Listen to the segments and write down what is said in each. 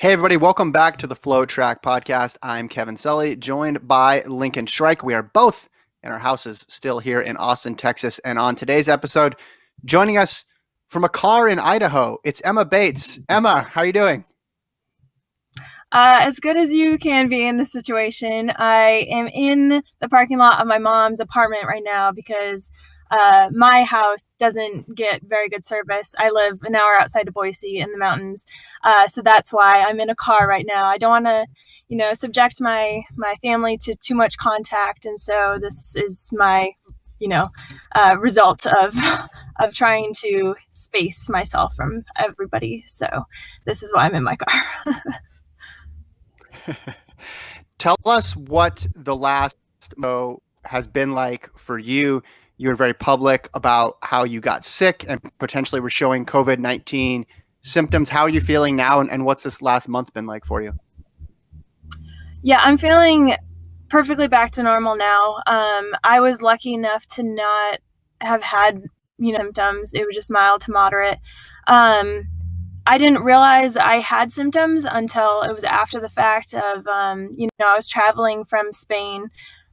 Hey, everybody, welcome back to the FloTrack podcast. I'm Kevin Sully, joined by Lincoln Shrike. We are both in our houses still here in Austin, Texas. And on today's episode, joining us from a car in Idaho, it's Emma Bates. Emma, how are you doing? As good as you can be in this situation. I am in the parking lot of my mom's apartment right now because my house doesn't get very good service. I live an hour outside of Boise in the mountains. So that's why I'm in a car right now. I don't want to, subject my family to too much contact. And so this is my, result of of trying to space myself from everybody. So this is why I'm in my car. Tell us what the last has been like for you. You were very public about how you got sick and potentially were showing COVID-19 symptoms. How are you feeling now, and what's this last month been like for you? Yeah, I'm feeling perfectly back to normal now. I was lucky enough to not have had, symptoms. It was just mild to moderate. I didn't realize I had symptoms until it was after the fact of, I was traveling from Spain.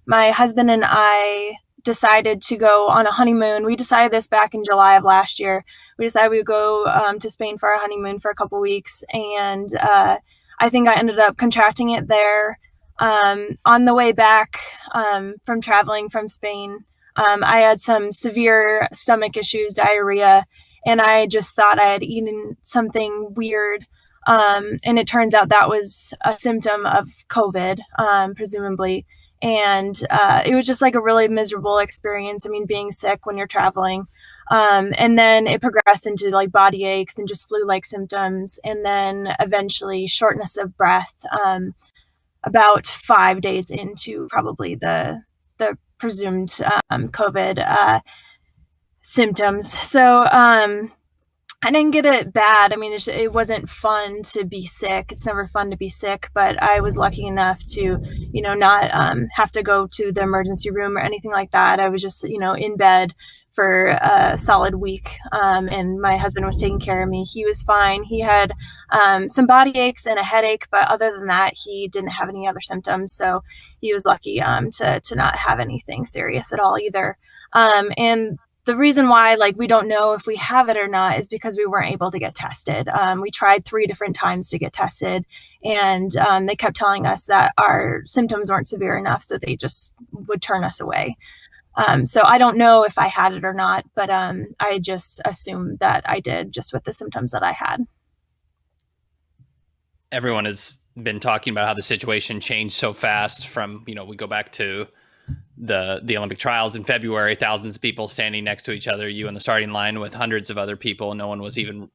My husband and I decided to go on a honeymoon. We decided this back in July of last year. We decided we would go to Spain for our honeymoon for a couple weeks. And I think I ended up contracting it there. On the way back from traveling from Spain, I had some severe stomach issues, diarrhea, and I just thought I had eaten something weird. And it turns out that was a symptom of COVID, presumably. And it was just like a really miserable experience. I mean, being sick when you're traveling. And then it progressed into like body aches and just flu-like symptoms. And then eventually shortness of breath about 5 days into probably the presumed COVID symptoms. So I didn't get it bad. I mean, it wasn't fun to be sick. It's never fun to be sick, but I was lucky enough to, not have to go to the emergency room or anything like that. I was just, in bed for a solid week, and my husband was taking care of me. He was fine. He had some body aches and a headache, but other than that, he didn't have any other symptoms. So he was lucky to not have anything serious at all either. And the reason why we don't know if we have it or not is because we weren't able to get tested. We tried 3 different times to get tested, and they kept telling us that our symptoms weren't severe enough, so they just would turn us away. So I don't know if I had it or not, but I just assumed that I did just with the symptoms that I had. Everyone has been talking about how the situation changed so fast from, we go back to the Olympic trials in February, thousands of people standing next to each other, you in the starting line with hundreds of other people. No one was even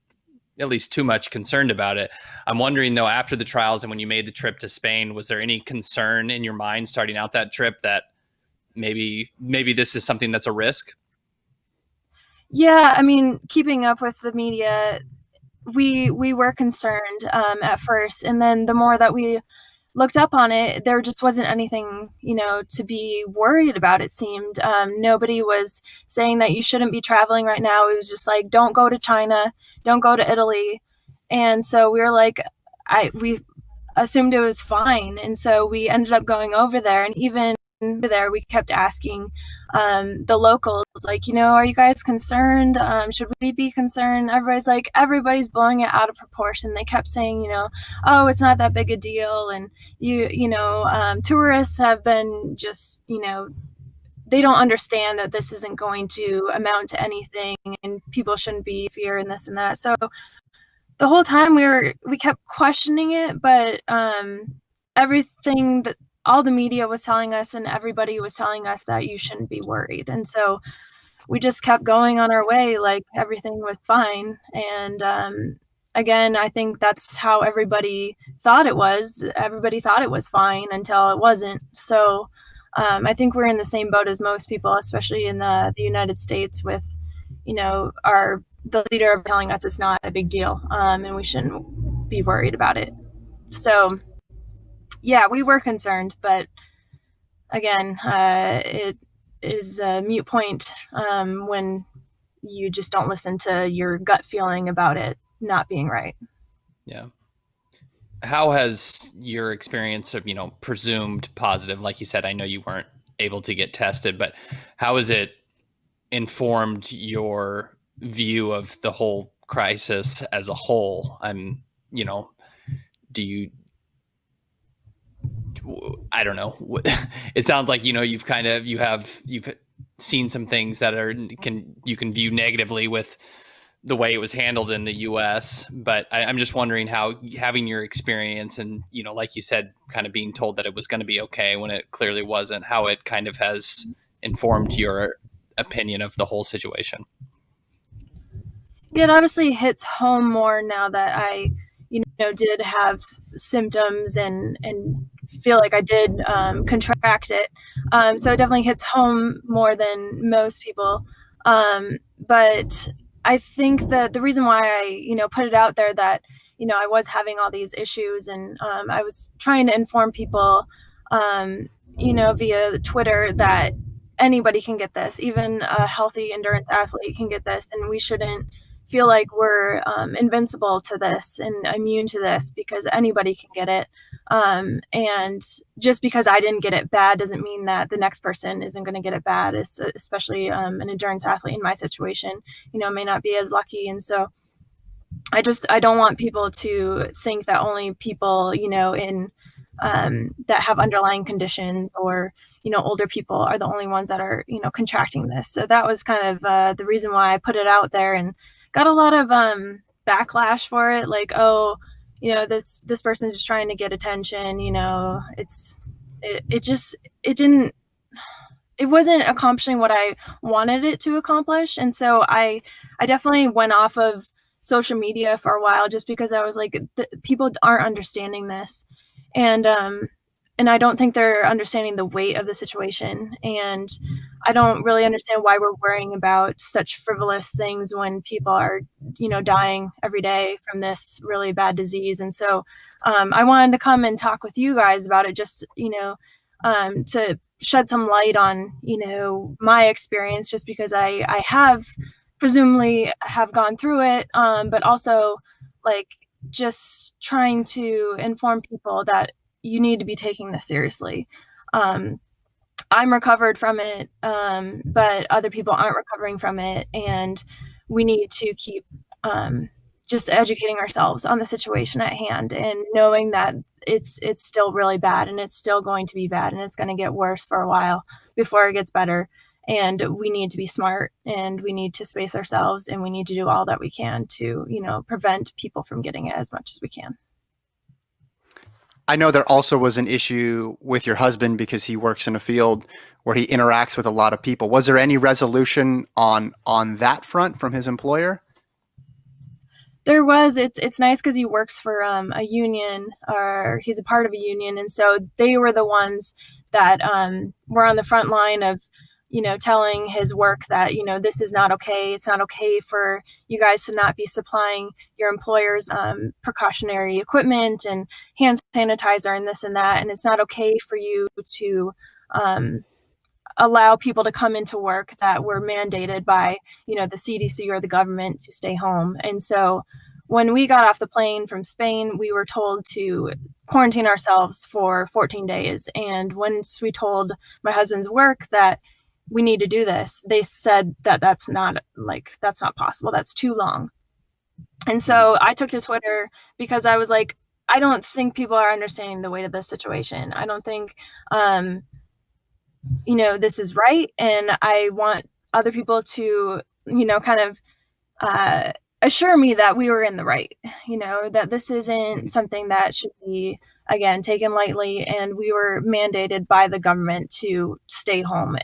at least too much concerned about it. I'm wondering though, after the trials and when you made the trip to Spain, was there any concern in your mind starting out that trip that maybe this is something that's a risk? Yeah, I mean, keeping up with the media, we were concerned at first, and then the more that we looked up on it, there just wasn't anything, to be worried about, it seemed. Nobody was saying that you shouldn't be traveling right now. It was just like, don't go to China, don't go to Italy. And so we were like, we assumed it was fine. And so we ended up going over there, and even there we kept asking the locals, are you guys concerned? Should we be concerned? Everybody's like, everybody's blowing it out of proportion. They kept saying, oh, it's not that big a deal, and tourists have been just, they don't understand that this isn't going to amount to anything, and people shouldn't be fear and this and that. So the whole time we kept questioning it, but everything that all the media was telling us and everybody was telling us that you shouldn't be worried. And so we just kept going on our way like everything was fine. And again, I think that's how everybody thought it was. Everybody thought it was fine until it wasn't. So I think we're in the same boat as most people, especially in the United States with, the leader telling us it's not a big deal and we shouldn't be worried about it. So yeah, we were concerned, but again, it is a moot point when you just don't listen to your gut feeling about it not being right. Yeah. how has your experience of, presumed positive, like you said, I know you weren't able to get tested, but how has it informed your view of the whole crisis as a whole? Do you, I don't know. It sounds like, you've seen some things that you can view negatively with the way it was handled in the US, but I'm just wondering how, having your experience and, like you said, kind of being told that it was going to be okay when it clearly wasn't, how it kind of has informed your opinion of the whole situation. Yeah, it obviously hits home more now that I, did have symptoms and feel like I did contract it. So it definitely hits home more than most people. But I think that the reason why I, put it out there that, I was having all these issues and I was trying to inform people, via Twitter that anybody can get this, even a healthy endurance athlete can get this, and we shouldn't feel like we're invincible to this and immune to this because anybody can get it. And just because I didn't get it bad doesn't mean that the next person isn't going to get it bad, especially an endurance athlete in my situation, may not be as lucky. And so I don't want people to think that only people, in that have underlying conditions or, older people are the only ones that are, contracting this. So that was kind of the reason why I put it out there and got a lot of backlash for it. Like, oh, this person's just trying to get attention. It wasn't accomplishing what I wanted it to accomplish. And so I definitely went off of social media for a while just because I was like, people aren't understanding this. And I don't think they're understanding the weight of the situation. And I don't really understand why we're worrying about such frivolous things when people are, dying every day from this really bad disease. And so I wanted to come and talk with you guys about it, just, to shed some light on, my experience, just because I have presumably have gone through it, but also like just trying to inform people that you need to be taking this seriously. I'm recovered from it, but other people aren't recovering from it, and we need to keep just educating ourselves on the situation at hand and knowing that it's still really bad and it's still going to be bad and it's going to get worse for a while before it gets better. And we need to be smart and we need to space ourselves and we need to do all that we can to, prevent people from getting it as much as we can. I know there also was an issue with your husband because he works in a field where he interacts with a lot of people. Was there any resolution on that front from his employer? There was. It's nice because he works for a union, or he's a part of a union, and so they were the ones that were on the front line of, telling his work that, this is not okay. It's not okay for you guys to not be supplying your employers precautionary equipment and hand sanitizer and this and that, and it's not okay for you to allow people to come into work that were mandated by, the CDC or the government to stay home. And so when we got off the plane from Spain, we were told to quarantine ourselves for 14 days. And once we told my husband's work that we need to do this, they said that that's not possible. That's too long. And so I took to Twitter because I was like, I don't think people are understanding the weight of this situation. I don't think, this is right. And I want other people to, kind of assure me that we were in the right, that this isn't something that should be, again, taken lightly. And we were mandated by the government to stay home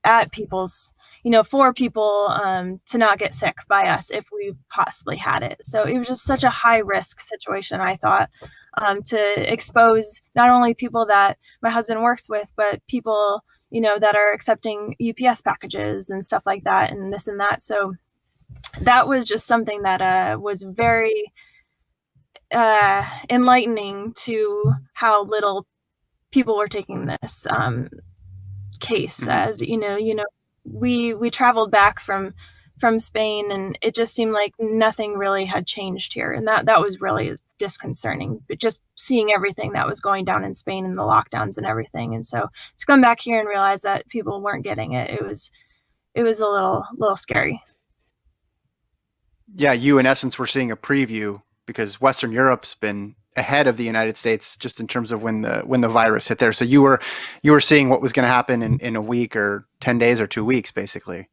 at people's, for people to not get sick by us if we possibly had it. So it was just such a high risk situation, I thought, to expose not only people that my husband works with, but people, that are accepting UPS packages and stuff like that and this and that. So that was just something that was very enlightening to how little people were taking this case. As we traveled back from Spain, and it just seemed like nothing really had changed here, and that was really disconcerting, but just seeing everything that was going down in Spain and the lockdowns and everything. And so to come back here and realize that people weren't getting it, it was a little scary. Yeah, you in essence were seeing a preview because Western Europe's been ahead of the United States just in terms of when the virus hit there. So you were seeing what was going to happen in a week or 10 days or 2 weeks, basically.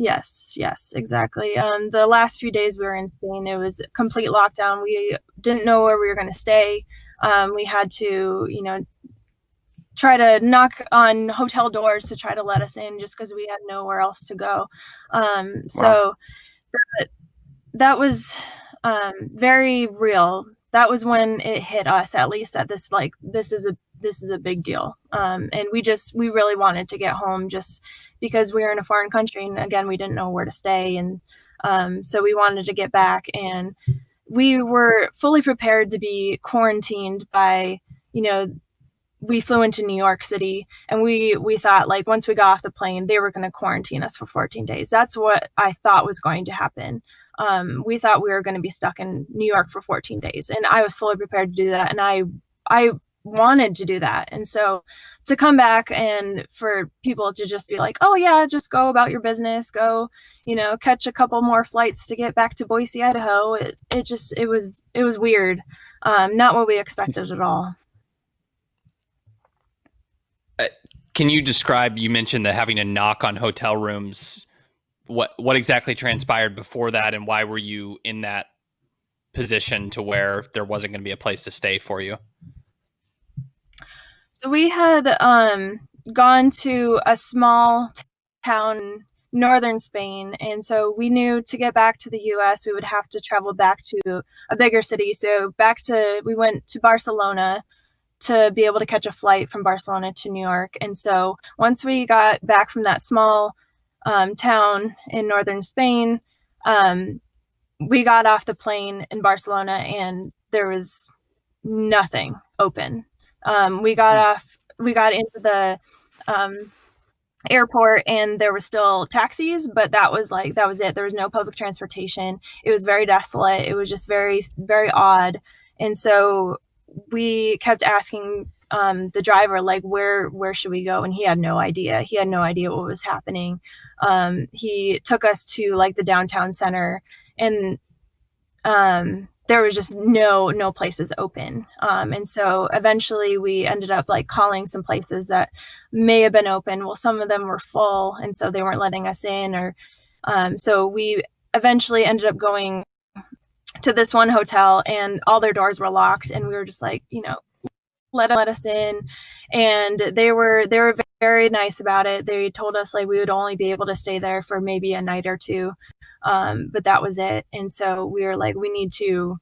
Yes, exactly. The last few days we were in Spain, it was a complete lockdown. We didn't know where we were going to stay. We had to, try to knock on hotel doors to try to let us in just because we had nowhere else to go. So that was very real. That was when it hit us, at least, that this is a big deal. And we really wanted to get home just because we were in a foreign country. And again, we didn't know where to stay. And so we wanted to get back, and we were fully prepared to be quarantined by, we flew into New York City, and we thought, like, once we got off the plane, they were going to quarantine us for 14 days. That's what I thought was going to happen. We thought we were going to be stuck in New York for 14 days, and I was fully prepared to do that. And I wanted to do that. And so to come back and for people to just be like, oh yeah, just go about your business, go, catch a couple more flights to get back to Boise, Idaho. It was weird. Not what we expected at all. Can you describe, you mentioned that having to knock on hotel rooms, what exactly transpired before that, and why were you in that position to where there wasn't going to be a place to stay for you? So we had gone to a small town, northern Spain, and so we knew to get back to the U.S. we would have to travel back to a bigger city. So we went to Barcelona to be able to catch a flight from Barcelona to New York. And so once we got back from that small town in northern Spain, we got off the plane in Barcelona and there was nothing open. We got into the airport and there were still taxis, but that was it. There was no public transportation. It was very desolate. It was just very, very odd. And so we kept asking the driver, like, where should we go? And he had no idea. He had no idea what was happening. He took us to like the downtown center, and there was just no places open. And so eventually we ended up like calling some places that may have been open. Well, some of them were full, and so they weren't letting us in. Or so we eventually ended up going to this one hotel, and all their doors were locked, and we were just like, let us in. And they were very nice about it. They told us like we would only be able to stay there for maybe a night or two, but that was it. And so we were like, we need to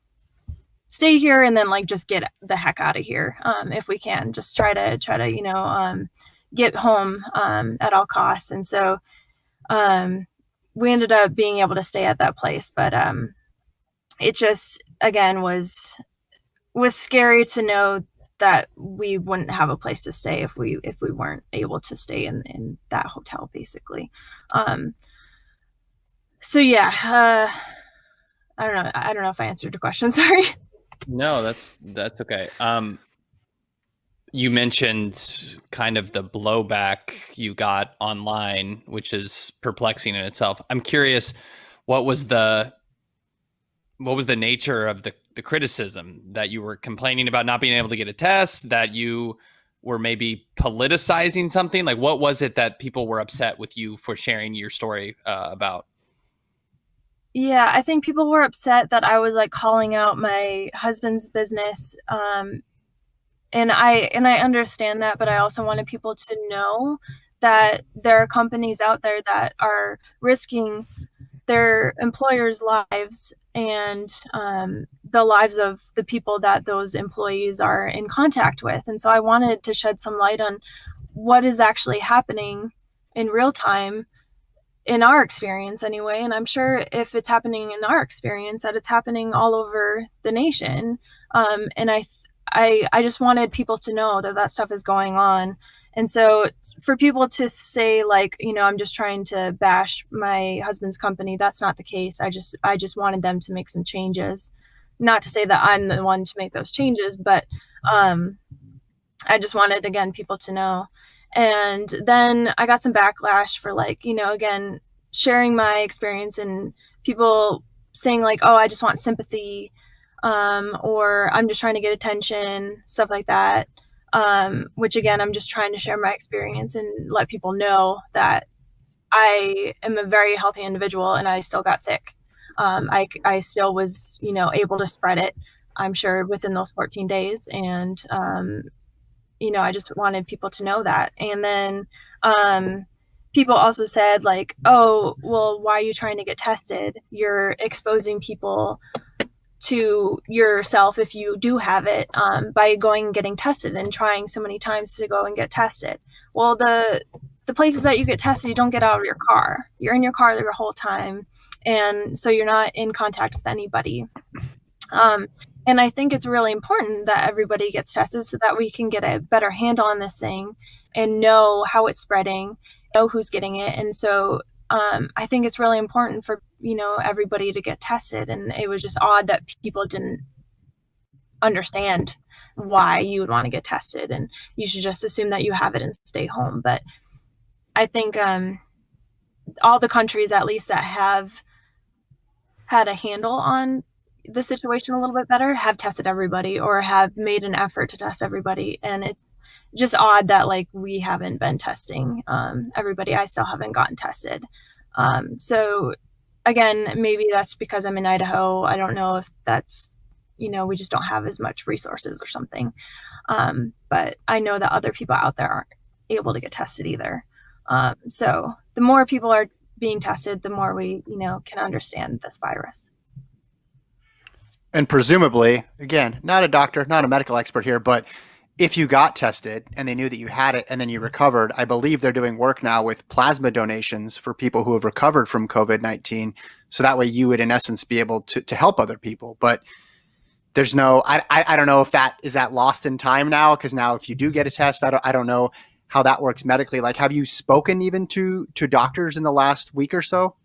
stay here and then like just get the heck out of here if we can. Just try to get home at all costs. And so we ended up being able to stay at that place, but it just again was scary to know that we wouldn't have a place to stay if we weren't able to stay in that hotel, basically. So yeah, I don't know if I answered your question. Sorry. No, that's okay. You mentioned kind of the blowback you got online, which is perplexing in itself. I'm curious, what was the nature of the criticism? That you were complaining about not being able to get a test, that you were maybe politicizing something? Like, what was it that people were upset with you for sharing your story about? Yeah, I think people were upset that I was like calling out my husband's business. And I understand that, but I also wanted people to know that there are companies out there that are risking their employers' lives and the lives of the people that those employees are in contact with. And so I wanted to shed some light on what is actually happening in real time in our experience anyway. And I'm sure if it's happening in our experience, that it's happening all over the nation. And I just wanted people to know that stuff is going on. And so for people to say like, I'm just trying to bash my husband's company, that's not the case. I just wanted them to make some changes. not to say that I'm the one to make those changes, but I just wanted, again, people to know. And then I got some backlash for, like, again, sharing my experience, and people saying like, oh, I just want sympathy, or I'm just trying to get attention, stuff like that. Which, again, I'm just trying to share my experience and let people know that I am a very healthy individual and I still got sick. I still was, able to spread it, I'm sure, within those 14 days. And, I just wanted people to know that. And then people also said, like, oh, well, why are you trying to get tested? You're exposing people to yourself if you do have it, by going and getting tested and trying so many times to go and get tested. Well, the places that you get tested, you don't get out of your car. You're in your car the whole time, and so you're not in contact with anybody. And I think it's really important that everybody gets tested so that we can get a better handle on this thing and know how it's spreading, know who's getting it. And so I think it's really important for, everybody to get tested. And it was just odd that people didn't understand why you would want to get tested, and you should just assume that you have it and stay home. But I think all the countries, at least, that have had a handle on the situation a little bit better have tested everybody, or have made an effort to test everybody. And it's just odd that, like, we haven't been testing everybody. I still haven't gotten tested. So again, maybe that's because I'm in Idaho. I don't know if that's, we just don't have as much resources or something. But I know that other people out there aren't able to get tested either. So the more people are being tested, the more we, can understand this virus. And presumably, again, not a doctor, not a medical expert here, but if you got tested and they knew that you had it and then you recovered, I believe they're doing work now with plasma donations for people who have recovered from COVID-19. So that way you would, in essence, be able to help other people. But there's no, I don't know if is that lost in time now, because now if you do get a test, I don't know how that works medically. Like, have you spoken even to doctors in the last week or so?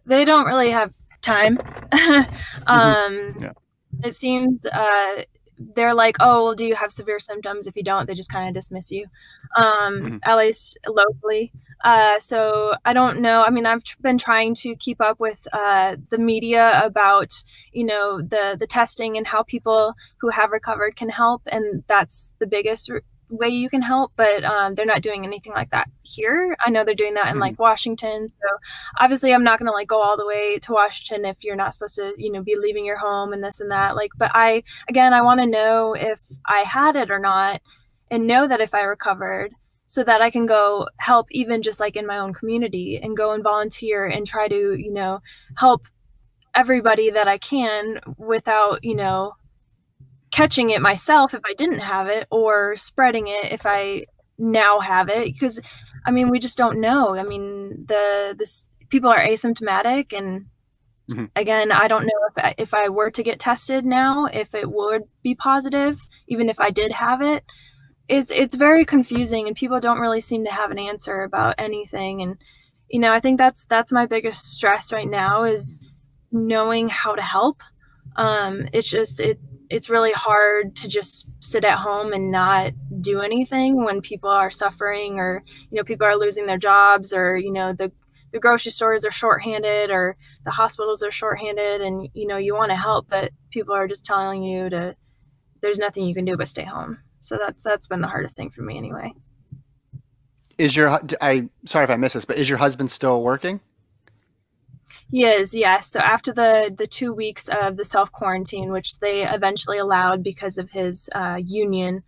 They don't really have time. Yeah. It seems they're like, oh, well, do you have severe symptoms? If you don't, they just kind of dismiss you, at least locally. So I don't know. I mean, I've been trying to keep up with the media about, the testing and how people who have recovered can help. And that's the biggest way you can help, but they're not doing anything like that here. I know they're doing that in like Washington. So obviously I'm not going to like go all the way to Washington if you're not supposed to, be leaving your home and this and that. Like, but I want to know if I had it or not, and know that if I recovered, so that I can go help, even just like in my own community, and go and volunteer and try to, help everybody that I can without, catching it myself if I didn't have it, or spreading it if I now have it. Because I mean, we just don't know. I mean, this people are asymptomatic, and again, I don't know if I were to get tested now, if it would be positive, even if I did have it. It's very confusing, and people don't really seem to have an answer about anything. And I think that's my biggest stress right now, is knowing how to help. It's really hard to just sit at home and not do anything when people are suffering, or people are losing their jobs, or the grocery stores are shorthanded, or the hospitals are shorthanded, and you want to help, but people are just telling you there's nothing you can do but stay home. So that's been the hardest thing for me anyway. Sorry if I missed this, but is your husband still working? He is, yes. So after the 2 weeks of the self-quarantine, which they eventually allowed because of his union,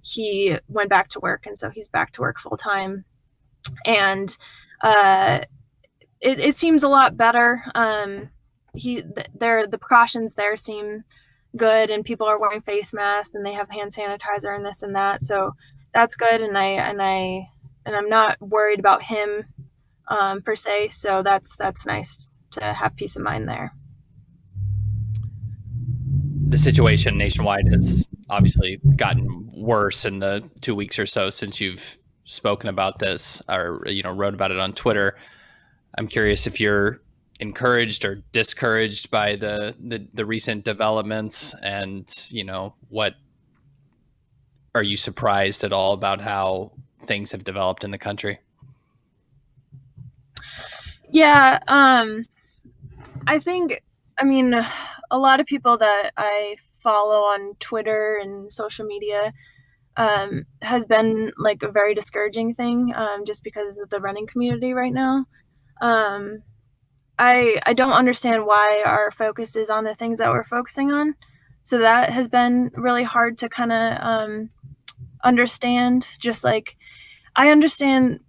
he went back to work, and so he's back to work full time. And it seems a lot better. The precautions there seem good, and people are wearing face masks, and they have hand sanitizer and this and that. So that's good, and I'm not worried about him per se. So that's nice to have peace of mind there. The situation nationwide has obviously gotten worse in the 2 weeks or so since you've spoken about this, or wrote about it on Twitter. I'm curious if you're encouraged or discouraged by the recent developments? And, what are you surprised at all about how things have developed in the country? Yeah, I think, a lot of people that I follow on Twitter and social media has been like a very discouraging thing, just because of the running community right now. Um, I don't understand why our focus is on the things that we're focusing on. So that has been really hard to kind of understand. Just like I understand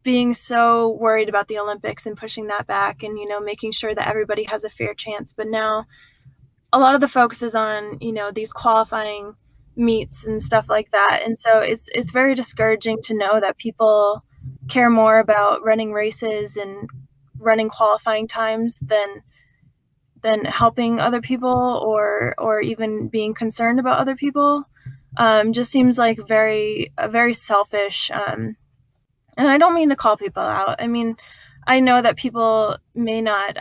being so worried about the Olympics and pushing that back and, making sure that everybody has a fair chance. But now a lot of the focus is on, these qualifying meets and stuff like that. And so it's very discouraging to know that people care more about running races and running qualifying times than helping other people or even being concerned about other people. Just seems like a very selfish. And I don't mean to call people out. I know that people may not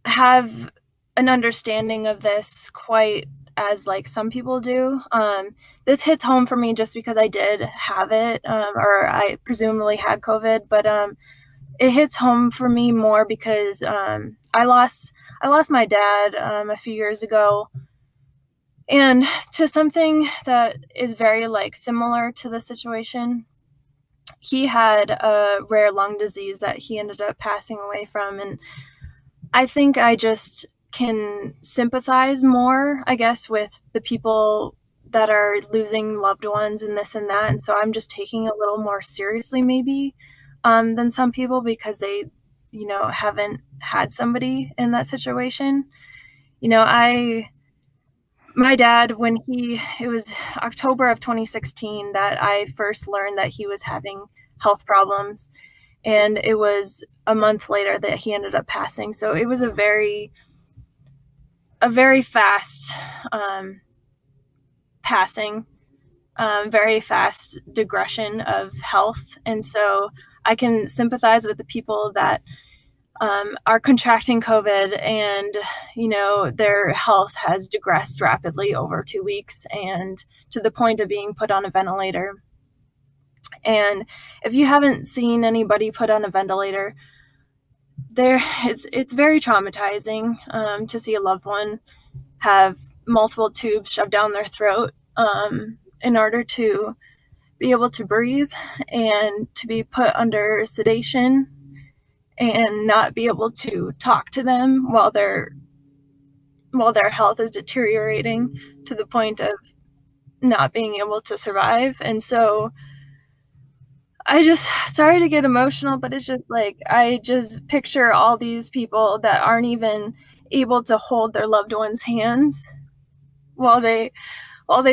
have an understanding of this quite as like some people do. This hits home for me just because I did have it, or I presumably had COVID, but it hits home for me more because I lost my dad a few years ago, and to something that is very like similar to the situation. He had a rare lung disease that he ended up passing away from, and I think I just can sympathize more, I guess, with the people that are losing loved ones and this and that. And so I'm just taking it a little more seriously, maybe, than some people because they, haven't had somebody in that situation. My dad, it was October of 2016 that I first learned that he was having health problems. And it was a month later that he ended up passing. So it was a very fast passing, very fast digression of health. And so I can sympathize with the people that are contracting COVID and, their health has digressed rapidly over 2 weeks and to the point of being put on a ventilator. And if you haven't seen anybody put on a ventilator, it's very traumatizing to see a loved one have multiple tubes shoved down their throat in order to be able to breathe and to be put under sedation and not be able to talk to them while their health is deteriorating to the point of not being able to survive. And so sorry to get emotional, but it's just like I just picture all these people that aren't even able to hold their loved ones' hands while they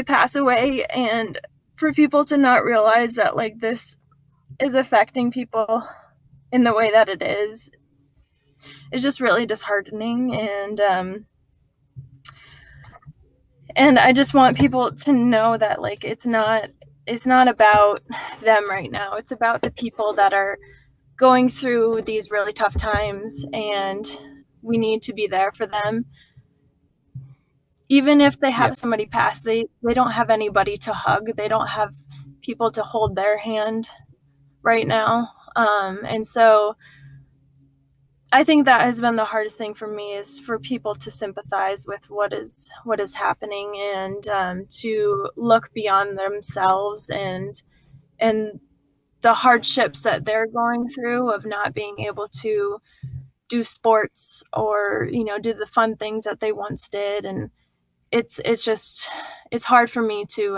pass away, and for people to not realize that like this is affecting people in the way that it is just really disheartening. And I just want people to know that like it's not about them right now. It's about the people that are going through these really tough times, and we need to be there for them. Even if they have somebody pass, they don't have anybody to hug. They don't have people to hold their hand right now. And so I think that has been the hardest thing for me, is for people to sympathize with what is happening, and to look beyond themselves and the hardships that they're going through of not being able to do sports or do the fun things that they once did. And it's hard for me to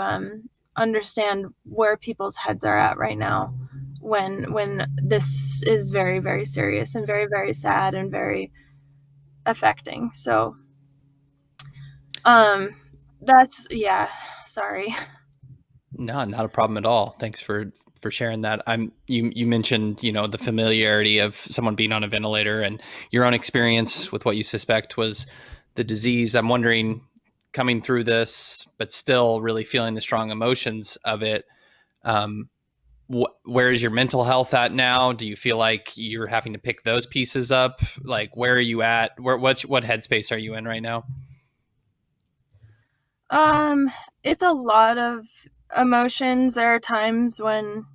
understand where people's heads are at right now when this is very, very serious and very, very sad and very affecting. So that's sorry. No, not a problem at all. Thanks for sharing that. You mentioned, the familiarity of someone being on a ventilator and your own experience with what you suspect was the disease. I'm wondering, coming through this, but still really feeling the strong emotions of it, where is your mental health at now? Do you feel like you're having to pick those pieces up? Like, where are you at? What headspace are you in right now? It's a lot of emotions. There are times when,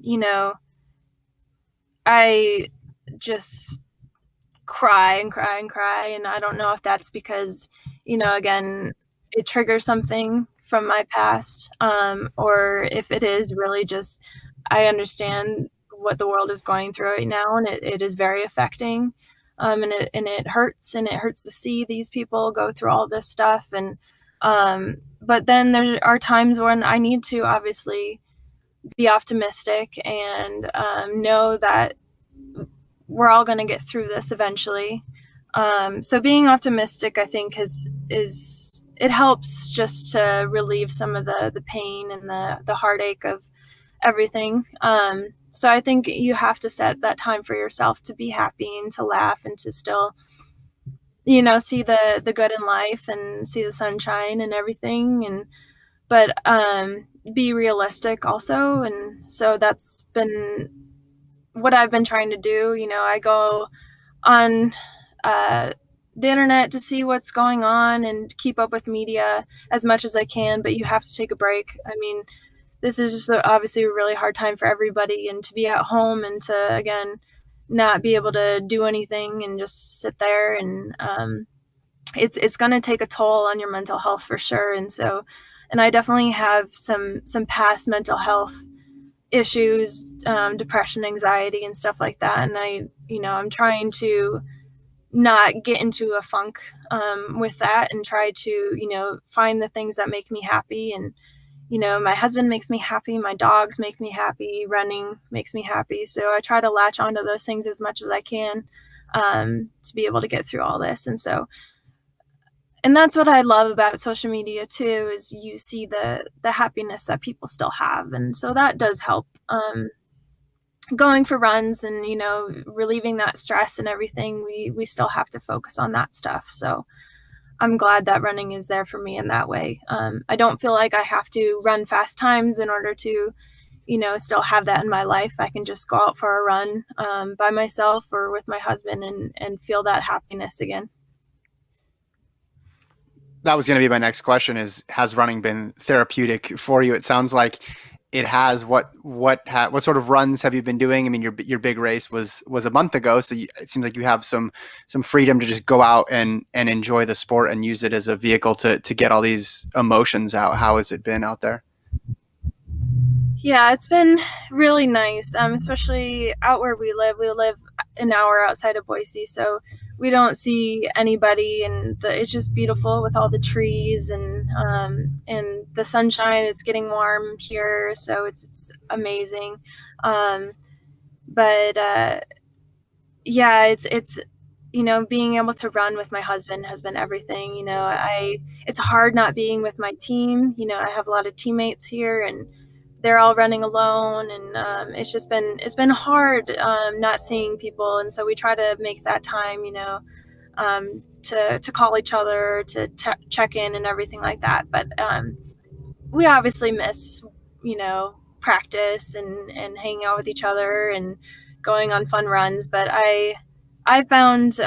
I just cry and cry and cry, and I don't know if that's because, again, it triggers something from my past, or if it is really just I understand what the world is going through right now, and it is very affecting, and it hurts, and it hurts to see these people go through all this stuff, and but then there are times when I need to obviously be optimistic and know that we're all going to get through this eventually. So being optimistic, I think, is it helps just to relieve some of the pain and the heartache of everything. So I think you have to set that time for yourself to be happy and to laugh and to still, see the good in life and see the sunshine and everything. But be realistic also. And so that's been what I've been trying to do. I go on the internet to see what's going on and keep up with media as much as I can, but you have to take a break. I mean, this is just obviously a really hard time for everybody, and to be at home and to, again, not be able to do anything and just sit there, and it's going to take a toll on your mental health for sure. And I definitely have some past mental health issues, depression, anxiety, and stuff like that. And I'm trying to not get into a funk with that, and try to, find the things that make me happy. And, my husband makes me happy. My dogs make me happy. Running makes me happy. So I try to latch onto those things as much as I can to be able to get through all this. And that's what I love about social media too, is you see the happiness that people still have. And so that does help. Going for runs and, relieving that stress and everything, we still have to focus on that stuff. So I'm glad that running is there for me in that way. I don't feel like I have to run fast times in order to, still have that in my life. I can just go out for a run by myself or with my husband and feel that happiness again. That was going to be my next question: is, has running been therapeutic for you? It sounds like it has. What sort of runs have you been doing? I mean, your big race was a month ago, so it seems like you have some freedom to just go out and enjoy the sport and use it as a vehicle to get all these emotions out. How has it been out there? Yeah, it's been really nice, especially out where we live. We live an hour outside of Boise, so we don't see anybody, and it's just beautiful with all the trees and the sunshine. It's getting warm here, so it's amazing. But yeah, it's being able to run with my husband has been everything. It's hard not being with my team. I have a lot of teammates here, and they're all running alone, and it's been hard not seeing people. And so we try to make that time, to call each other, to check in and everything like that. But we obviously miss, practice and hanging out with each other and going on fun runs. But I found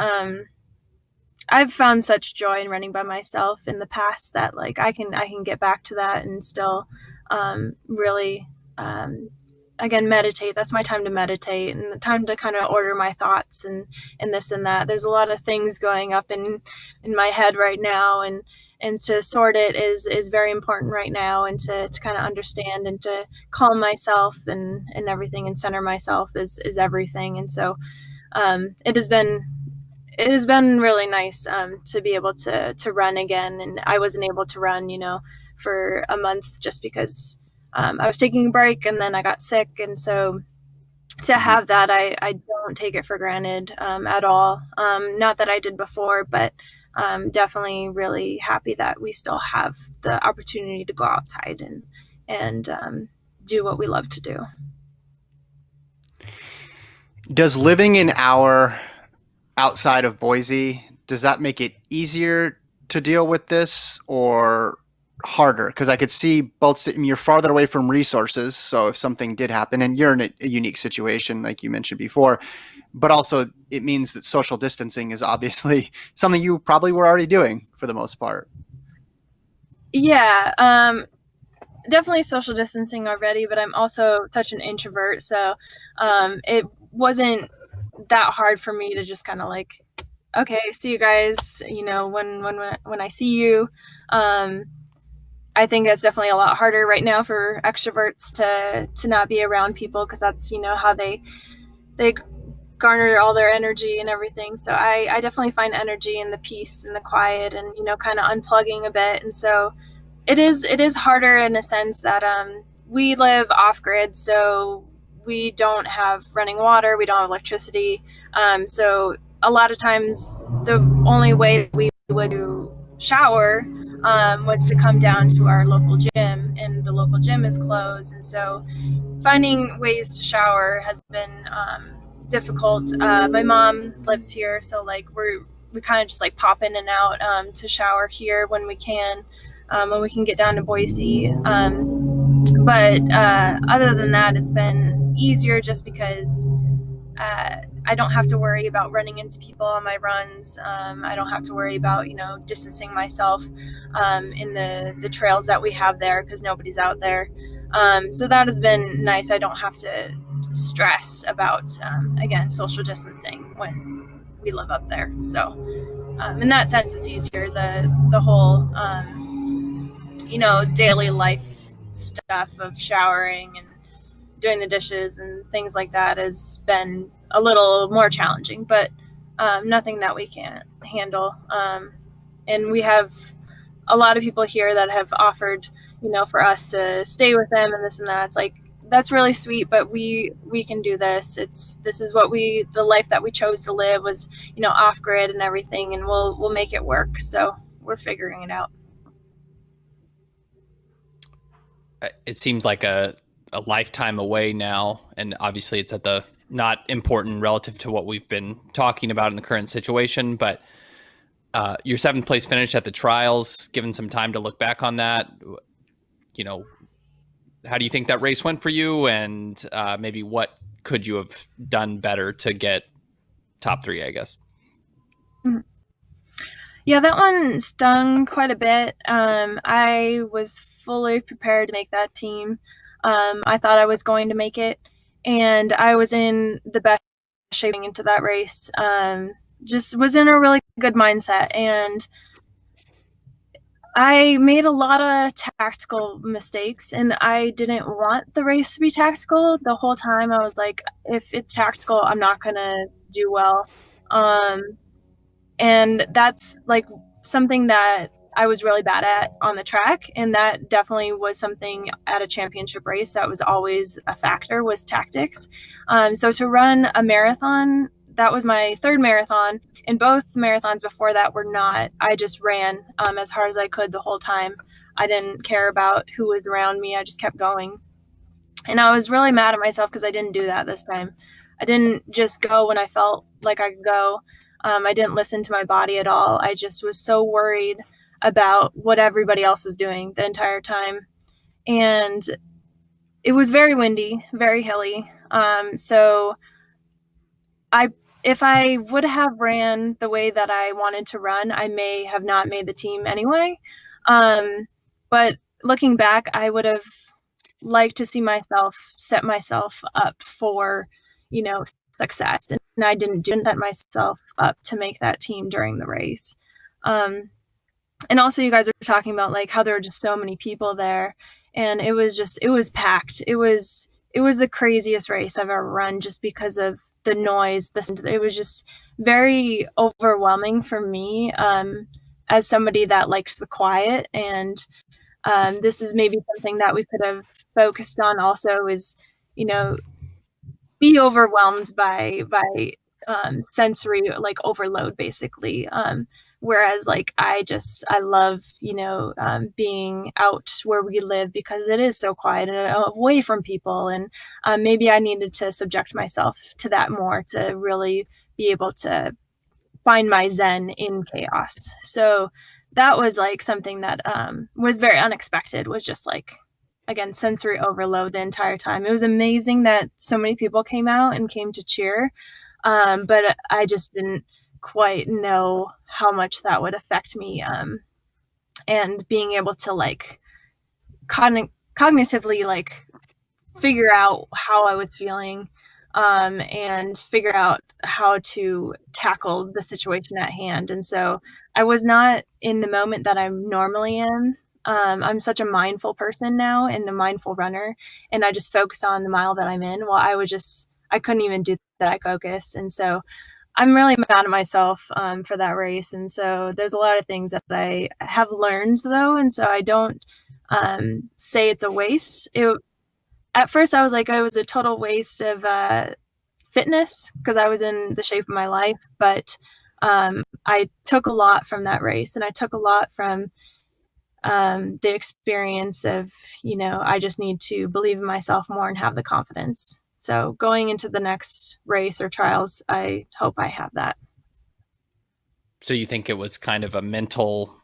I've found such joy in running by myself in the past that, like, I can get back to that and still really again meditate. That's my time to meditate, and the time to kind of order my thoughts and this and that. There's a lot of things going up in my head right now, and to sort it is very important right now, and to kind of understand and to calm myself and everything, and center myself is everything. And so it has been really nice to be able to run again. And I wasn't able to run, for a month just because I was taking a break, and then I got sick. And so to have that, I don't take it for granted at all. Not that I did before, but definitely really happy that we still have the opportunity to go outside and do what we love to do. Does living an hour outside of Boise, does that make it easier to deal with this, or harder? Because I could see both. You're farther away from resources, so if something did happen, and you're in a unique situation, like you mentioned before, but also it means that social distancing is obviously something you probably were already doing for the most part. Yeah, definitely social distancing already, but I'm also such an introvert, so it wasn't that hard for me to just kind of like, okay, see you guys, when I see you. I think that's definitely a lot harder right now for extroverts to not be around people, because that's how they garner all their energy and everything. So I definitely find energy in the peace and the quiet, and kind of unplugging a bit. And so it is harder in a sense that we live off grid, so we don't have running water, we don't have electricity. So a lot of times the only way we would shower was to come down to our local gym, and the local gym is closed. And so finding ways to shower has been difficult. My mom lives here, so like we kind of just like pop in and out to shower here when we can, when we can get down to Boise. But other than that, it's been easier just because I don't have to worry about running into people on my runs. I don't have to worry about distancing myself in the trails that we have there, because nobody's out there. So that has been nice. I don't have to stress about again, social distancing when we live up there. So in that sense, it's easier. The whole daily life stuff of showering and doing the dishes and things like that has been a little more challenging, but nothing that we can't handle. And we have a lot of people here that have offered, for us to stay with them and this and that. It's like, that's really sweet, but we can do this. This is the life that we chose to live was, off grid and everything, and we'll make it work. So we're figuring it out. It seems like a lifetime away now, and obviously it's not important relative to what we've been talking about in the current situation, but your 7th place finish at the trials, given some time to look back on that, how do you think that race went for you, and maybe what could you have done better to get top 3, I guess? Yeah, that one stung quite a bit. I was fully prepared to make that team. I thought I was going to make it, and I was in the best shape into that race. Just was in a really good mindset, and I made a lot of tactical mistakes, and I didn't want the race to be tactical. The whole time I was like, if it's tactical, I'm not going to do well. And that's like something that I was really bad at on the track, and that definitely was something at a championship race that was always a factor, was tactics. So to run a marathon, that was my 3rd marathon, and both marathons before that were not. I just ran as hard as I could the whole time. I didn't care about who was around me. I just kept going. And I was really mad at myself because I didn't do that this time. I didn't just go when I felt like I could go. I didn't listen to my body at all. I just was so worried about what everybody else was doing the entire time. And it was very windy, very hilly. So if I would have ran the way that I wanted to run, I may have not made the team anyway. But looking back, I would have liked to see myself set myself up for, success. And I didn't set myself up to make that team during the race. And also you guys were talking about like how there were just so many people there, and it was packed. It was the craziest race I've ever run, just because of the noise. It was just very overwhelming for me as somebody that likes the quiet. And this is maybe something that we could have focused on also, is, be overwhelmed by sensory like overload, basically. Whereas like I love being out where we live, because it is so quiet and away from people. And maybe I needed to subject myself to that more to really be able to find my zen in chaos. So that was like something that was very unexpected, was just like, again, sensory overload the entire time. It was amazing that so many people came out and came to cheer, but I just didn't quite know how much that would affect me, and being able to like cognitively like figure out how I was feeling, and figure out how to tackle the situation at hand. And so I was not in the moment that I normally am. I'm such a mindful person now and a mindful runner, and I just focus on the mile that I'm in. Well, I couldn't even do that focus. And so I'm really mad at myself for that race. And so there's a lot of things that I have learned though. And so I don't say it's a waste. At first I was like, oh, it was a total waste of fitness because I was in the shape of my life. But I took a lot from that race, and I took a lot from the experience of, I just need to believe in myself more and have the confidence. So going into the next race or trials, I hope I have that. So you think it was kind of a mental,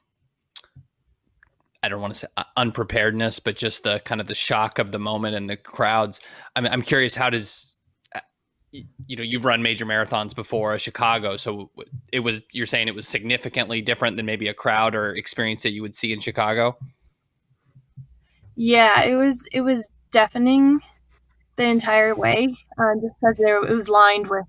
I don't want to say unpreparedness, but just the kind of the shock of the moment and the crowds. I'm curious, how does, you've run major marathons before, Chicago. So you're saying it was significantly different than maybe a crowd or experience that you would see in Chicago? Yeah, it was deafening the entire way, just because it was lined with,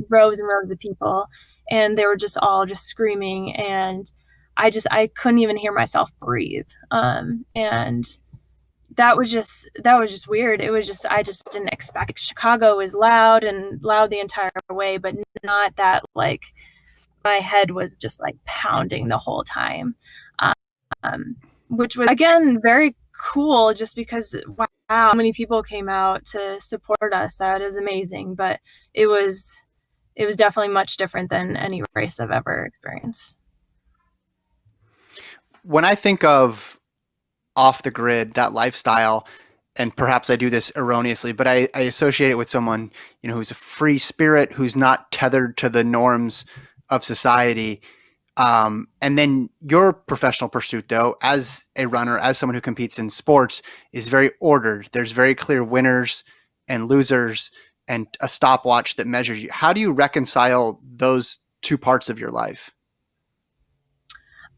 rows and rows of people, and they were just all just screaming, and I couldn't even hear myself breathe. And that was just weird. It was just, I just didn't expect. Chicago was loud the entire way, but not that like my head was just like pounding the whole time. Which was again very cool, just because wow, how many people came out to support us. That is amazing. But it was definitely much different than any race I've ever experienced. When I think of off the grid, that lifestyle, and perhaps I do this erroneously, but I associate it with someone, who's a free spirit, who's not tethered to the norms of society. And then your professional pursuit, though, as a runner, as someone who competes in sports, is very ordered. There's very clear winners and losers and a stopwatch that measures you. How do you reconcile those two parts of your life?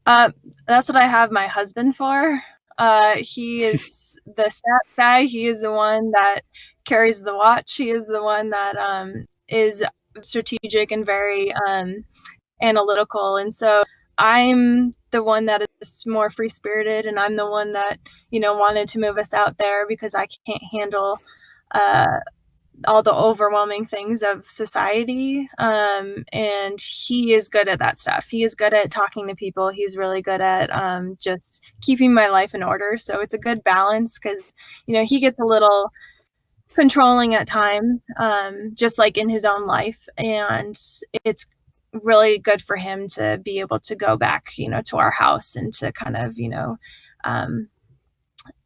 That's what I have my husband for. He is the stat guy. He is the one that carries the watch. He is the one that is strategic and very analytical. And so I'm the one that is more free spirited, and I'm the one that, wanted to move us out there because I can't handle all the overwhelming things of society. And he is good at that stuff. He is good at talking to people. He's really good at just keeping my life in order. So it's a good balance because, he gets a little controlling at times, just like in his own life. And it's really good for him to be able to go back, to our house and to kind of,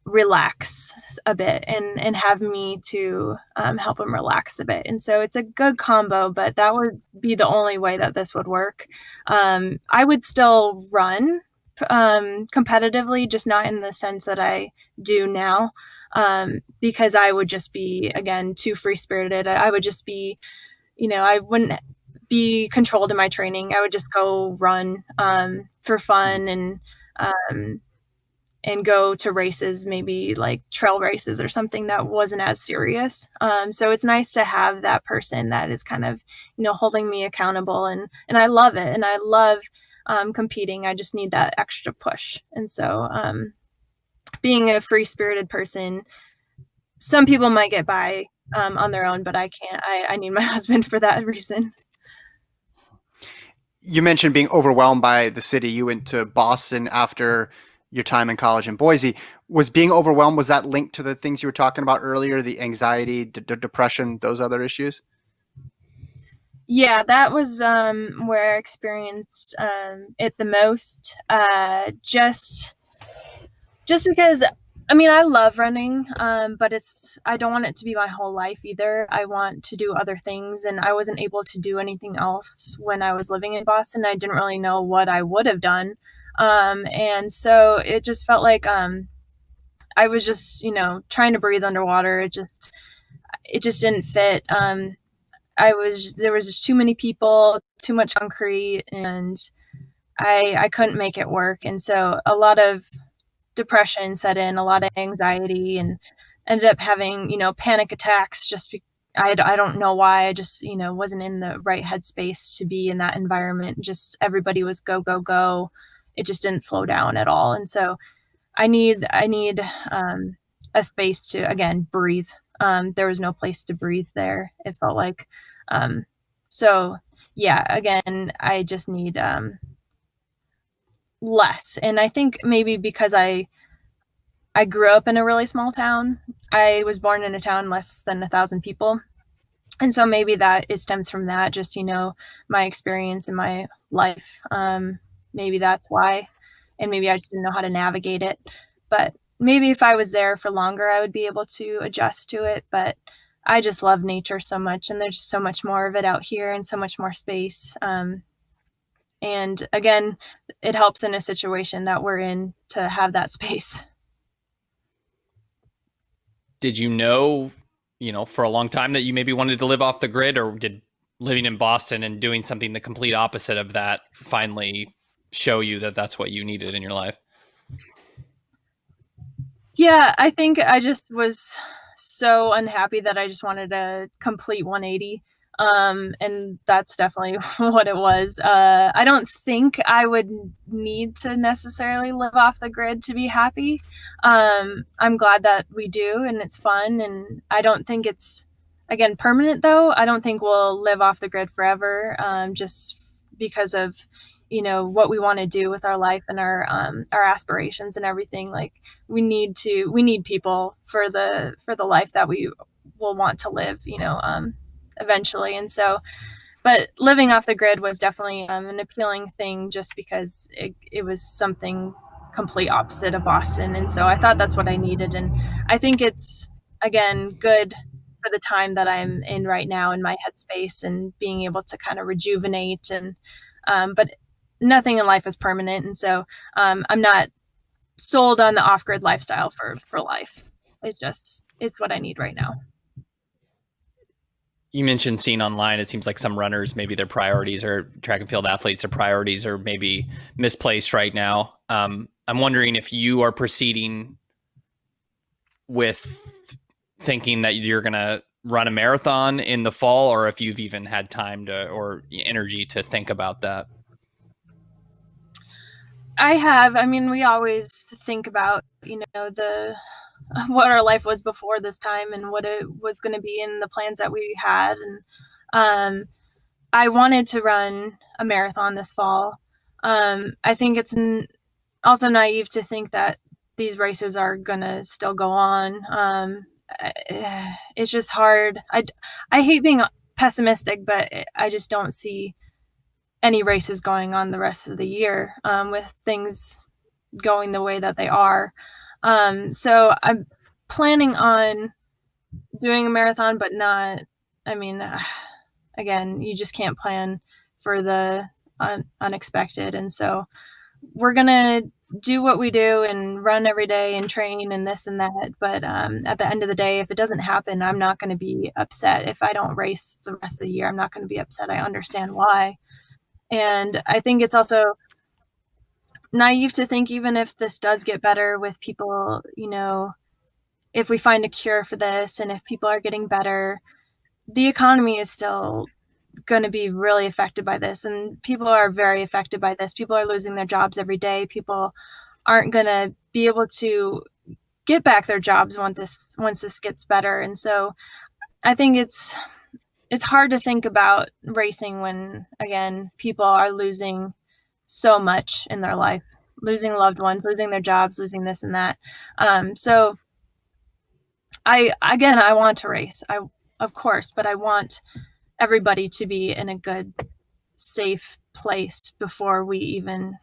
relax a bit and have me to help him relax a bit. And so it's a good combo, but that would be the only way that this would work. I would still run competitively, just not in the sense that I do now, because I would just be, again, too free-spirited. I would just be, I wouldn't be controlled in my training. I would just go run for fun and go to races, maybe like trail races or something that wasn't as serious. So it's nice to have that person that is kind of, holding me accountable, and I love it. And I love competing. I just need that extra push. And so being a free spirited person, some people might get by on their own, but I can't. I need my husband for that reason. You mentioned being overwhelmed by the city. You went to Boston after your time in college in Boise. Was being overwhelmed, was that linked to the things you were talking about earlier, the anxiety, depression, those other issues? Yeah, that was where I experienced it the most. Just because, I love running, but I don't want it to be my whole life either. I want to do other things, and I wasn't able to do anything else when I was living in Boston. I didn't really know what I would have done. And so it just felt like I was just, trying to breathe underwater. It just didn't fit. There was just too many people, too much concrete, and I couldn't make it work. And so a lot of depression set in, a lot of anxiety, and ended up having, panic attacks I don't know why. I just, wasn't in the right headspace to be in that environment. Just everybody was go, go, go. It just didn't slow down at all. And so I need a space to, again, breathe. There was no place to breathe there, it felt like. So yeah, again, I just need less. And I think maybe because I grew up in a really small town. I was born in a town less than 1,000 people. And so maybe it stems from that, just, my experience in my life. Maybe that's why. And maybe I just didn't know how to navigate it. But maybe if I was there for longer, I would be able to adjust to it. But I just love nature so much. And there's just so much more of it out here and so much more space. And again, it helps in a situation that we're in to have that space. Did you know, for a long time that you maybe wanted to live off the grid, or did living in Boston and doing something the complete opposite of that finally show you that that's what you needed in your life? Yeah, I think I just was so unhappy that I just wanted a complete 180. And that's definitely what it was. I don't think I would need to necessarily live off the grid to be happy. I'm glad that we do, and it's fun. And I don't think it's, again, permanent though. I don't think we'll live off the grid forever, just because of, what we want to do with our life and our aspirations and everything. Like we need people for the life that we will want to live, eventually. And so, but living off the grid was definitely an appealing thing, just because it was something complete opposite of Boston. And so I thought that's what I needed. And I think it's, again, good for the time that I'm in right now in my headspace, and being able to kind of rejuvenate. And but nothing in life is permanent. And so I'm not sold on the off-grid lifestyle for life. It's what I need right now. You mentioned seeing online, it seems like some runners, maybe their priorities, or track and field athletes, their priorities are maybe misplaced right now. I'm wondering if you are proceeding with thinking that you're going to run a marathon in the fall, or if you've even had time or energy to think about that. I have. I mean, we always think about, what our life was before this time and what it was going to be in the plans that we had. And I wanted to run a marathon this fall. I think it's also naive to think that these races are going to still go on. It's just hard. I hate being pessimistic, but I just don't see any races going on the rest of the year, with things going the way that they are. So I'm planning on doing a marathon, but not, again, you just can't plan for the unexpected. And so we're going to do what we do and run every day and train and this and that. But at the end of the day, if it doesn't happen, I'm not going to be upset. If I don't race the rest of the year, I'm not going to be upset. I understand why. And I think it's also naive to think, even if this does get better with people, if we find a cure for this and if people are getting better, the economy is still going to be really affected by this. And people are very affected by this. People are losing their jobs every day. People aren't going to be able to get back their jobs once this gets better. And so I think it's hard to think about racing when, again, people are losing so much in their life, losing loved ones, losing their jobs, losing this and that. So I want to race, of course, but I want everybody to be in a good, safe place before we even,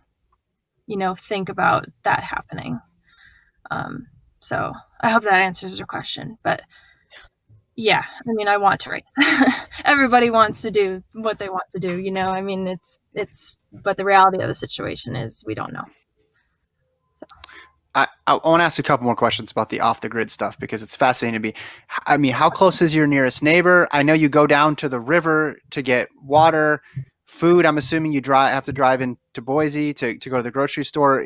think about that happening. So I hope that answers your question, but yeah, I want to race. Everybody wants to do what they want to do, it's, but the reality of the situation is we don't know. I want to ask a couple more questions about the off the grid stuff because it's fascinating to me. I mean, how close is your nearest neighbor? I know you go down to the river to get water, food. I'm assuming you have to drive into Boise to go to the grocery store.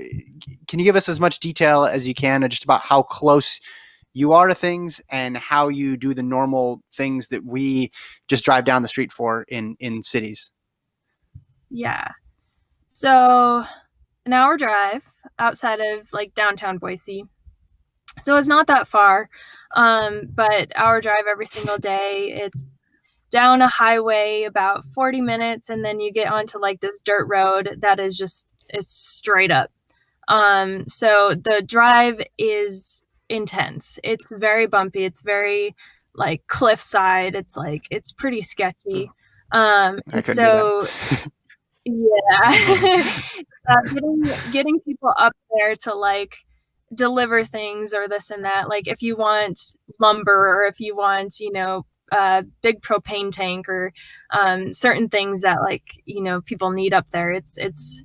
Can you give us as much detail as you can just about how close you are to things and how you do the normal things that we just drive down the street for in cities? Yeah. So an hour drive outside of like downtown Boise. So it's not that far, but hour drive every single day. It's down a highway about 40 minutes, and then you get onto like this dirt road that is just it's straight up. So the drive is intense. It's very bumpy. It's very like cliffside. It's pretty sketchy. I couldn't do that. Yeah. Getting people up there to like deliver things or this and that, like if you want lumber or if you want a big propane tank or certain things that like people need up there, it's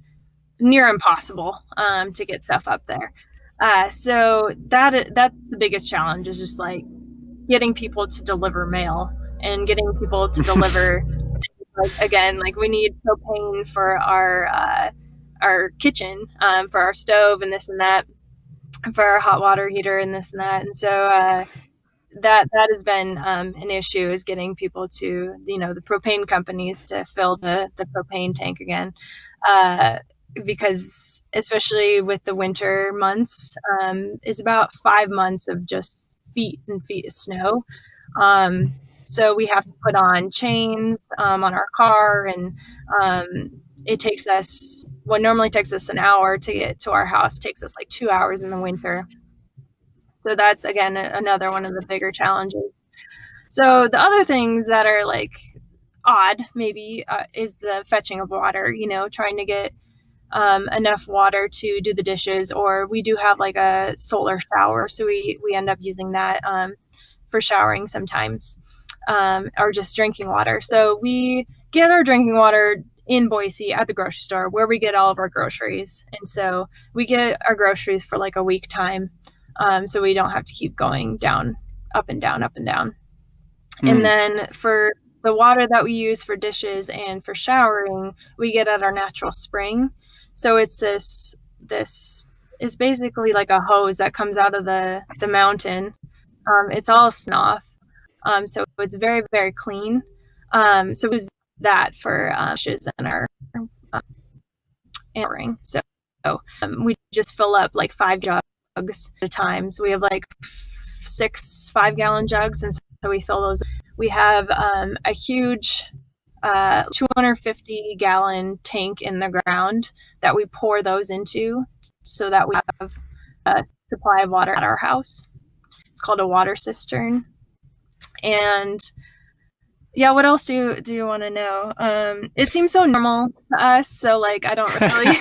near impossible to get stuff up there. So that's the biggest challenge, is just like getting people to deliver mail and getting people to deliver like again, like we need propane for our kitchen, for our stove and this and that, for our hot water heater and this and that. And so that has been an issue, is getting people to the propane companies to fill the propane tank again, because especially with the winter months, is about 5 months of just feet and feet of snow. So we have to put on chains on our car, and it takes us what normally takes us an hour to get to our house takes us like 2 hours in the winter. So that's again another one of the bigger challenges. So the other things that are like odd maybe is the fetching of water, trying to get enough water to do the dishes, or we do have like a solar shower, so we end up using that for showering sometimes, or just drinking water. So we get our drinking water in Boise at the grocery store where we get all of our groceries, and so we get our groceries for like a week time, so we don't have to keep going down, up and down, up and down. And then for the water that we use for dishes and for showering, we get at our natural spring. So it's this is basically like a hose that comes out of the mountain. It's all snoff. So it's very, very clean. So we use that for dishes and our showering. So we just fill up like 5 jugs at a time. So we have like 6 5-gallon jugs, and so we fill those. We have a huge 250 gallon tank in the ground that we pour those into, so that we have a supply of water at our house. It's called a water cistern. And yeah, what else do you want to know? It seems so normal to us, so like I don't really.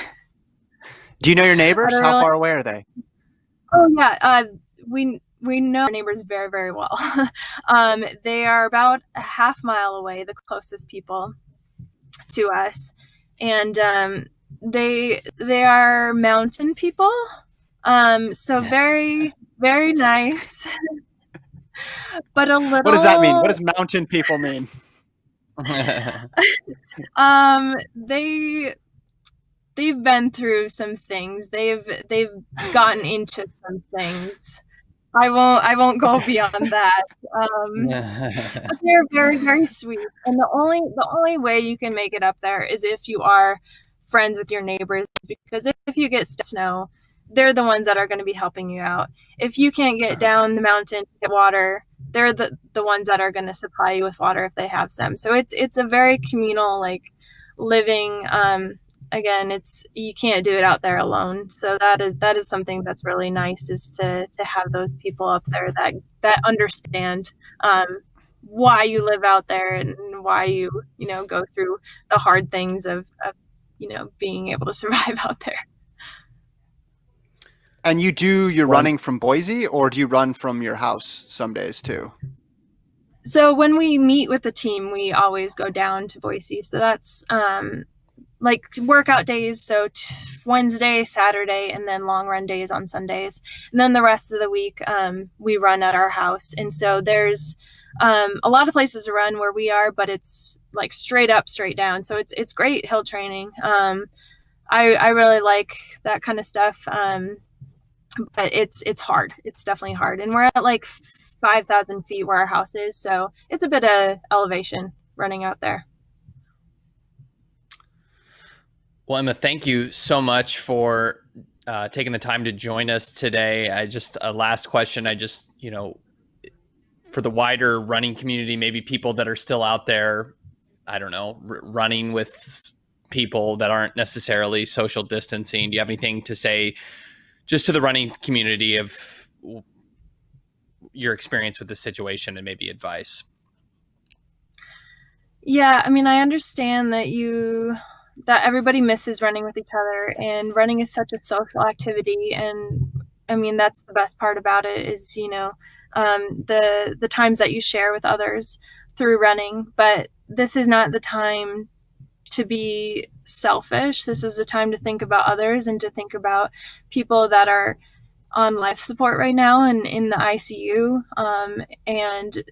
Do you know your neighbors? How far away are they? Oh yeah, we know our neighbors very, very well. They are about a half mile away, the closest people to us, and they are mountain people. So very, very nice, but a little. What does that mean? What does mountain people mean? They've been through some things. They've gotten into some things. I won't go beyond that. But they're very, very sweet. And the only way you can make it up there is if you are friends with your neighbors, because if you get snow, they're the ones that are going to be helping you out. If you can't get down the mountain to get water, they're the ones that are going to supply you with water if they have some. So it's a very communal like living. Again, you can't do it out there alone. So that is something that's really nice, is to have those people up there that understand why you live out there and why you go through the hard things of being able to survive out there. And you do your running from Boise, or do you run from your house some days too? So when we meet with the team, we always go down to Boise. So that's like workout days. So Wednesday, Saturday, and then long run days on Sundays. And then the rest of the week, we run at our house. And so there's a lot of places to run where we are, but it's like straight up, straight down. So it's great hill training. I really like that kind of stuff. But it's hard. It's definitely hard. And we're at like 5,000 feet where our house is. So it's a bit of elevation running out there. Well, Emma, thank you so much for taking the time to join us today. A last question. For the wider running community, maybe people that are still out there, I don't know, running with people that aren't necessarily social distancing. Do you have anything to say just to the running community of your experience with the situation and maybe advice? Yeah, I mean, I understand that everybody misses running with each other, and running is such a social activity. And I mean, that's the best part about it is, the times that you share with others through running. But this is not the time to be selfish. This is the time to think about others and to think about people that are on life support right now and in the ICU. And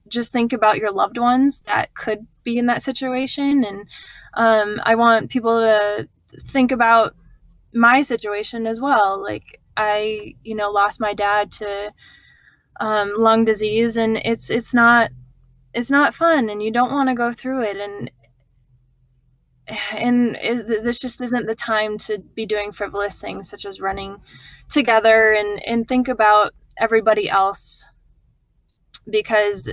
just think about your loved ones that could be in that situation. And I want people to think about my situation as well. Like I, lost my dad to lung disease, and it's not fun, and you don't want to go through it. This just isn't the time to be doing frivolous things such as running together, and think about everybody else, because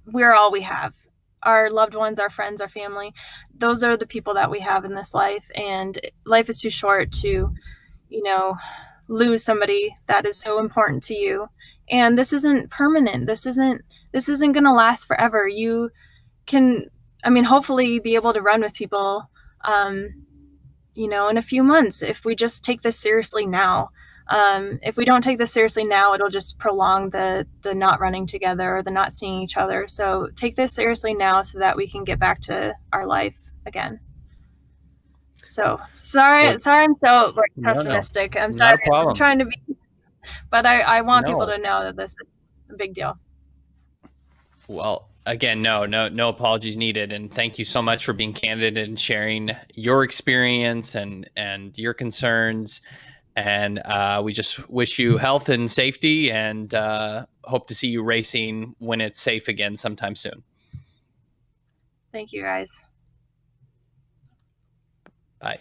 we're all we have. Our loved ones, our friends, our family, those are the people that we have in this life. And life is too short to, lose somebody that is so important to you. And this isn't permanent. This isn't going to last forever. You can, hopefully be able to run with people, in a few months if we just take this seriously now. If we don't take this seriously now, it'll just prolong the not running together or the not seeing each other. So take this seriously now so that we can get back to our life again. So sorry I'm so pessimistic. No, I'm sorry. not a problem. I'm trying to be, but I want people to know that this is a big deal. Well, again, no apologies needed. And thank you so much for being candid and sharing your experience and your concerns. And we just wish you health and safety, and hope to see you racing when it's safe again sometime soon. Thank you, guys. Bye.